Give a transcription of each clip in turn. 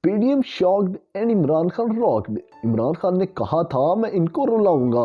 P D am shocked and Imran Khan rocked. Imran Khan ने कहा था मैं इनको रुलाऊंगा।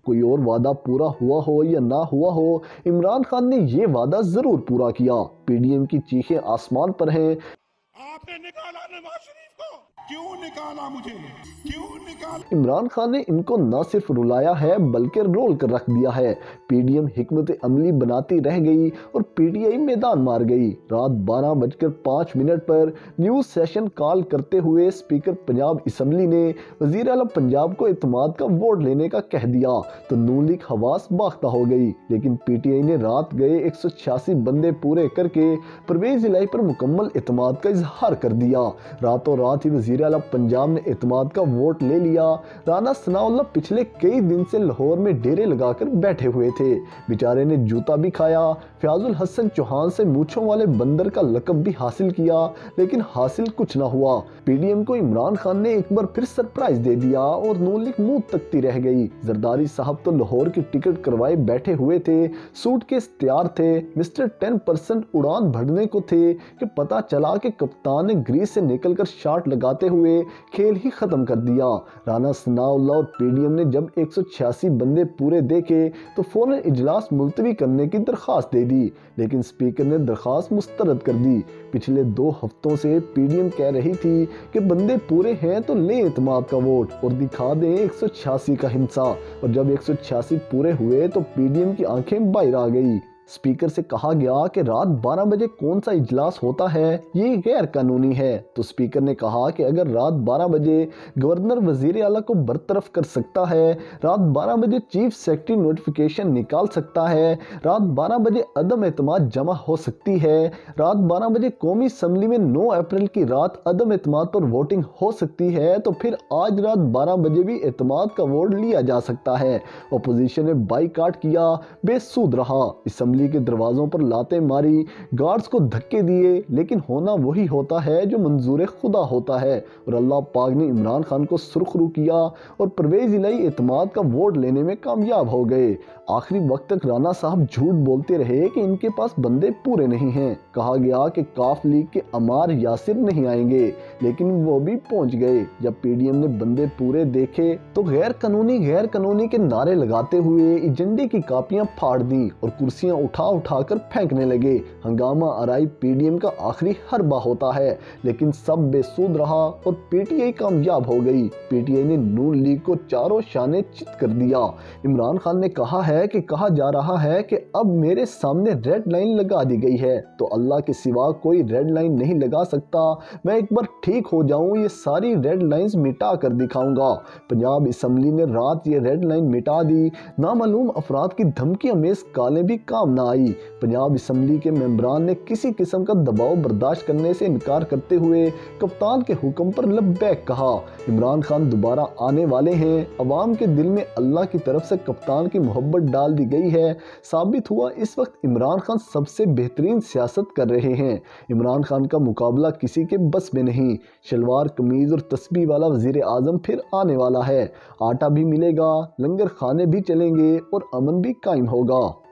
कोई और वादा पूरा हुआ हो या ना हुआ हो, इमरान खान ने ये वादा जरूर पूरा किया। पीडीएम की चीखें आसमान पर हैं। आपने निकाला नवाज शरीफ को, क्यों निकाला मुझे, क्यों निकाला? इमरान खान ने इनको न सिर्फ रुलाया है बल्कि रोल कर रख दिया है। पीडीएम हिकमत अमली बनाती रह गई और पीटीआई मैदान मार गई। रात 12:05 पर न्यूज सेशन कॉल करते हुए स्पीकर पंजाब असम्बली ने वजीर आला पंजाब को इत्मीनान का वोट लेने का कह दिया तो नून लीग हवास बाख्ता हो गई। लेकिन पीटीआई ने रात गए 186 बंदे पूरे करके परवेज इलाही पर मुकम्मल इत्मीनान का इजहार कर दिया। रातों रात ही वजीर आला पंजाब ने इत्मीनान का वोट ले लिया। राना सनाउल्लाह पिछले कई दिन से लाहौर में डेरे लगाकर बैठे हुए थे। बेचारे ने जूता भी खाया। फयाजुल हसन चौहान से मूंछों वाले बंदर का लकब भी हासिल किया, लेकिन हासिल कुछ ना हुआ। पीडीएम को इमरान खान ने एक बार फिर सरप्राइज दे दिया और नून लीग मुंह तकती रह गई। जरदारी साहब तो लाहौर की टिकट करवाए बैठे हुए थे, सूटकेस तैयार थे, मिस्टर 10% उड़ान भरने को थे कि पता चला कि कप्तान ने ग्रीस से निकलकर शॉट लगाते हुए खेल ही खत्म कर दिया। राना सनाउल्लाह और पीडीएम ने जब 186 बंदे पूरे देखे तो फौरन इजलास मुलतवी करने की दरखास्त दे दी, लेकिन स्पीकर ने दरखास्त मुस्तरद कर दी। पिछले 2 हफ्तों से पीडीएम कह रही थी कि बंदे पूरे हैं तो ले इत्मीनान का वोट और दिखा दें 186 का हिंसा, और जब 186 पूरे हुए तो पीडीएम की आंखें बाहर आ गई। स्पीकर से कहा गया कि रात 12 बजे कौन सा इजलास होता है, ये गैर कानूनी है। तो स्पीकर ने कहा कि अगर रात 12 बजे गवर्नर वजीर आला को बरतरफ कर सकता है, रात 12 बजे चीफ सेक्रेटरी नोटिफिकेशन निकाल सकता है, रात 12 बजे अदम एतमाद जमा हो सकती है, रात 12 बजे कौमी असम्बली में 9 अप्रैल की रात अदम एतमाद पर वोटिंग हो सकती है, तो फिर आज रात 12 बजे भी एतमाद का वोट लिया जा सकता है। अपोजिशन ने बाईकाट किया, बेसूद रहा, असम्बली के दरवाजों पर लाते मारी, गार्ड्स को धक्के दिए, लेकिन होना वही होता है जो मंजूर खुदा होता है। और अल्लाह पाक ने इमरान खान को सुरखरू किया और परवेज इलाही इत्मीनान का वोट लेने में कामयाब हो गए। आखिरी वक्त तक राना साहब झूठ बोलते रहे कि इनके पास बंदे पूरे नहीं हैं। कहा गया कि काफ लीग के अमार यासिर नहीं आएंगे, लेकिन वो भी पहुंच गए। जब पीडीएम ने बंदे पूरे देखे तो गैर कानूनी के नारे लगाते हुए एजेंडे की कापियां फाड़ दी और कुर्सियां उठा कर फेंकने लगे। हंगामा आराई पीडीएम का आखिरी हरबा होता है, लेकिन सब बेसूद रहा और पीटीआई कामयाब हो गई। पीटीआई ने नून लीग को चारों शाने चित कर दिया। इमरान खान ने कहा जा रहा है कि अब मेरे सामने रेड लाइन लगा दी गई है, तो अल्लाह के सिवा कोई रेड लाइन नहीं लगा सकता। मैं एक बार ठीक हो जाऊं, ये सारी रेड लाइंस मिटा कर दिखाऊंगा। पंजाब असम्बली ने रात ये रेड लाइन मिटा दी। नामालूम अफराद की धमकी अमेज कालें भी काम ना आई। पंजाब असम्बली के मेंबरान ने किसी किस्म का दबाव बर्दाश्त करने से इनकार करते हुए कप्तान के हुक्म पर लब्बैक कहा। इमरान खान दोबारा आने वाले हैं। अवाम के दिल में अल्लाह की तरफ से कप्तान की मोहब्बत डाल दी गई है। साबित हुआ इस वक्त इमरान खान सबसे बेहतरीन सियासत कर रहे हैं। इमरान खान का मुकाबला किसी के बस में नहीं। शलवार कमीज और तस्बीह वाला वजीर आजम फिर आने वाला है। आटा भी मिलेगा, लंगर खाने भी चलेंगे और अमन भी कायम होगा।